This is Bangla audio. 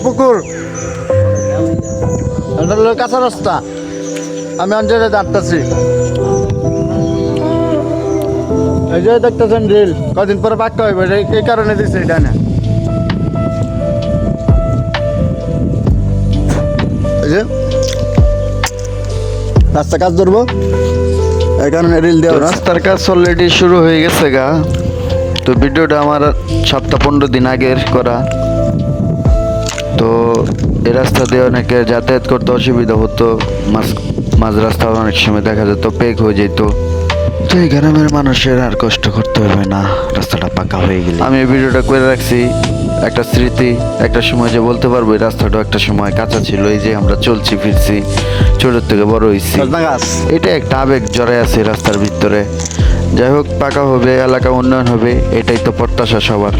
পুকুর এটা হলো কাঁচা রাস্তা। আমি অঞ্চলে দাঁড়াচ্ছি, এই যে দেখতেছেন রিল কদিন পরে পাক্কা হইবে, এই কারণে দিচ্ছে এটা না। এই যে রাস্তা কাজ ধরবো, এই কারণে রিল দেওয়া। রাস্তার কাজ অলরেডি শুরু হয়ে গেছে গা। তো ভিডিওটা আমার সপ্তাহ 15 দিন আগের করা। তো এই রাস্তা দিয়ে অনেকে যাতায়াত করতে অসুবিধা হতো, মাঝ রাস্তা অনেক সময় দেখা যেত পেক হয়ে যেত। তো এই গ্রামের মানুষের আর কষ্ট করতে হবে না, রাস্তাটা পাকা হয়ে গেলে। আমি এই ভিডিওটা করে রাখছি একটা স্মৃতি, একটা সময় যে বলতে পারবো এই রাস্তাটা একটা সময় কাঁচা ছিল, এই যে আমরা চলছি ফিরছি ছোট থেকে বড় হয়েছি, এটা একটা আবেগ জড়াই আছে রাস্তার ভিতরে। যাই হোক, পাকা হবে, এলাকা উন্নয়ন হবে, এটাই তো প্রত্যাশা সবার।